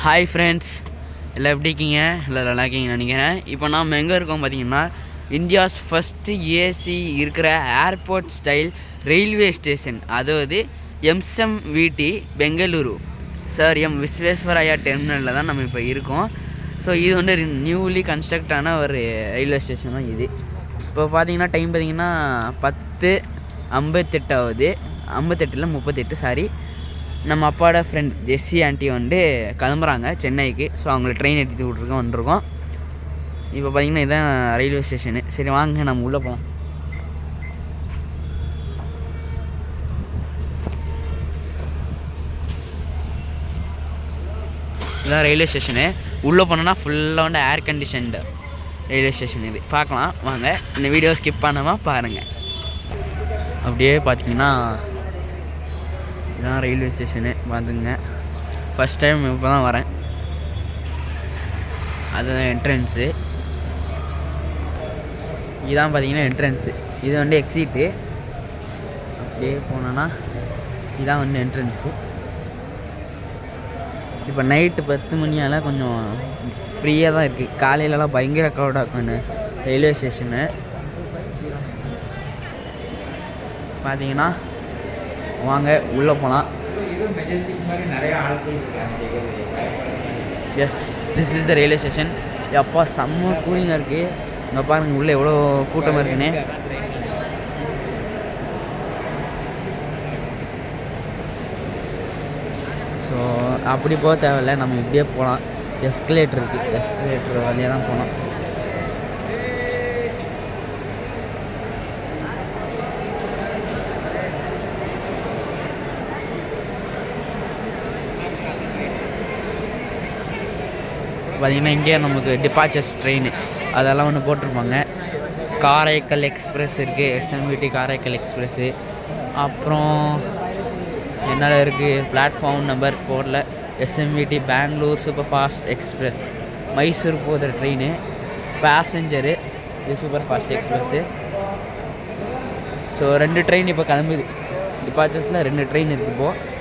Hi friends, எல்லாம் எப்படி இருக்கீங்க? எல்லாம் நல்லா இருக்கீங்கன்னு நினைக்கிறேன். இப்போ நாம் எங்கே இருக்கோம் பார்த்தீங்கன்னா, இந்தியாஸ் ஃபஸ்ட்டு ஏசி இருக்கிற ஏர்போர்ட் ஸ்டைல் ரயில்வே ஸ்டேஷன், அதாவது எம்எம்விடி பெங்களூரு சார் எம் விஸ்வேஸ்வரய்யா டெர்மினலில் தான் நம்ம இப்போ இருக்கோம். ஸோ இது வந்து நியூலி கன்ஸ்ட்ரக்ட் ஆன ஒரு ரயில்வே ஸ்டேஷன் தான் இது. இப்போ பார்த்தீங்கன்னா டைம் பார்த்தீங்கன்னா 10:58 ஆகுது. 58 இல்லை 38 சாரி. நம்ம அப்பாவோட ஃப்ரெண்ட் ஜெஸ்ஸி ஆண்டி வந்து கிளம்புறாங்க சென்னைக்கு. ஸோ அவங்கள ட்ரெயின் எடுத்து விட்ருக்கோம் வந்துருக்கோம். இப்போ பார்த்திங்கன்னா இதுதான் ரயில்வே ஸ்டேஷனு. சரி வாங்க நம்ம உள்ளே போகலாம். இதுதான் ரயில்வே ஸ்டேஷனு. உள்ளே போனோன்னா ஃபுல்லாக வந்து ஏர் கண்டிஷன்டு ரயில்வே ஸ்டேஷன் இது. பார்க்கலாம் வாங்க, இந்த வீடியோ ஸ்கிப் பண்ணாமல் பாருங்கள். அப்படியே பார்த்திங்கன்னா இதுதான் ரயில்வே ஸ்டேஷனு. பார்த்துங்க, ஃபஸ்ட் டைம் இப்போ தான் வரேன். அதுதான் என்ட்ரன்ஸு. இதுதான் பார்த்தீங்கன்னா என்ட்ரன்ஸு. இது வந்து எக்ஸிட்டு. அப்படியே போனோன்னா இதுதான் வந்து என்ட்ரன்ஸு. இப்போ நைட்டு 10 மணியால் கொஞ்சம் ஃப்ரீயாக தான் இருக்குது. காலையிலலாம் பயங்கர க்ரௌடாக இருக்குன்னு ரயில்வே ஸ்டேஷனு. பார்த்தீங்கன்னா வாங்க உள்ளே போகலாம். Yes, this is the railway station. அப்பா செம்ம கூலிங்காக இருக்குது. இங்கே பாருங்கள் உள்ளே எவ்வளோ கூட்டமாக இருக்குன்னு. ஸோ அப்படி போக தேவையில்லை, நம்ம இப்படியே போகலாம். எஸ்கலேட்டர் இருக்குது, எஸ்கலேட்டர் வழியாக தான் போகலாம். பார்த்திங்கன்னா இங்கே நமக்கு டிபார்ச்சர்ஸ் ட்ரெயின் அதெல்லாம் ஒன்று போட்டிருப்பாங்க. காரைக்கல் எக்ஸ்பிரஸ் இருக்குது, எஸ்எம்விடி காரைக்கல் எக்ஸ்பிரஸ்ஸு. அப்புறம் என்னென்ன இருக்குது, பிளாட்ஃபார்ம் நம்பர் போடல. SMVT Bangalore super fast express, Mysore போகிற ட்ரெயின் பேசஞ்சரு. இது super fast express. So 2 train இப்போ கிளம்புது. டிபார்ச்சர்ஸில் 2 ட்ரெயின் இருக்குது இப்போது.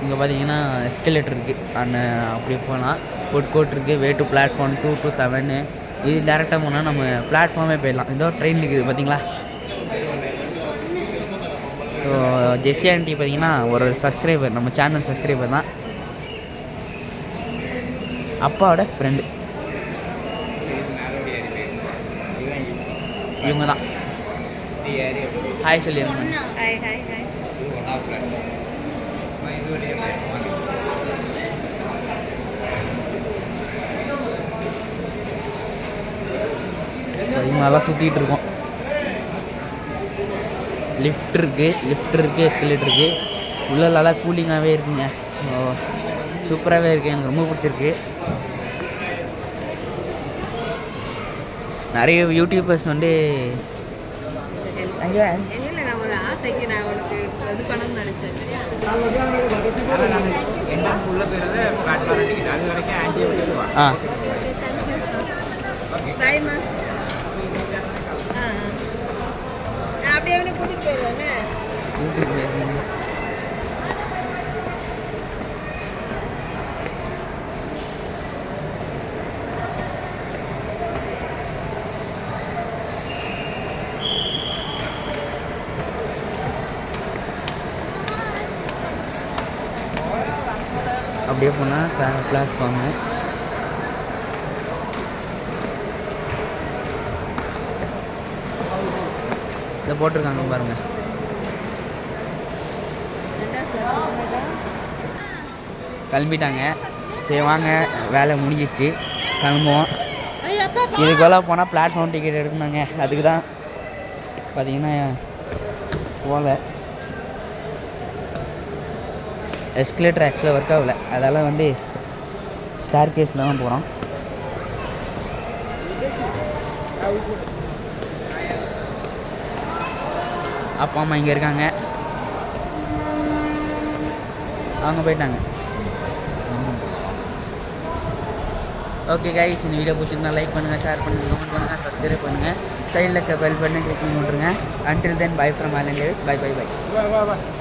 இங்கே பார்த்தீங்கன்னா எஸ்கலேட்டர் இருக்குது. அப்படியே போனால் ஃபுட் கோர்ட் இருக்குது. Way to platform 2 to 7. இது டேரெக்டாக போனால் நம்ம பிளாட்ஃபார்மே போயிடலாம். இதோ ட்ரெயின் இருக்குது பார்த்தீங்களா. ஸோ ஜெஸ்ஸி ஆண்டி பார்த்தீங்கன்னா ஒரு சப்ஸ்கிரைபர், நம்ம சேனல் சப்ஸ்கிரைபர் தான். அப்பாவோட ஃப்ரெண்டு இவங்க தான். ஹாய் சொல்லிடுங்க. நல்லா சுற்றிக்கிட்டு இருக்கோம். லிஃப்ட் இருக்குது, எஸ்கலேட்டர் இருக்குது. உள்ள நல்லா கூலிங்காகவே இருக்குங்க. ஸோ சூப்பராகவே இருக்குது, எனக்கு ரொம்ப பிடிச்சிருக்கு. நிறைய யூடியூபர்ஸ் வந்து அப்படியே போனால் பிளாட்ஃபார்மு. இதை போட்டிருக்காங்க பாருங்கள். கிளம்பிட்டாங்க. சரி வாங்க, வேலை முடிஞ்சிச்சு, கிளம்புவோம். இதுக்கெல்லாம் போனால் பிளாட்ஃபார்ம் டிக்கெட் எடுக்கணுங்க. அதுக்கு தான் பார்த்தீங்கன்னா போகல. எஸ்கலேட்டர் ஆக்சுவலாக ஒர்க் ஆகலை, அதெல்லாம் வந்து ஸ்டார் கேஸில் தான் போகிறோம். அப்பா அம்மா இங்கே இருக்காங்க, அவங்க போயிட்டாங்க. ஓகே கைஸ், இந்த வீடியோ பிடிச்சிருந்தா லைக் பண்ணுங்கள், ஷேர் பண்ணுங்கள், கமெண்ட் பண்ணுங்கள், சப்ஸ்கிரைப் பண்ணுங்கள். சைடில் இருக்க பெல் பட்டனை கிளிக் பண்ணி விட்ருங்க. until then bye from Alan David. Bye. Bye.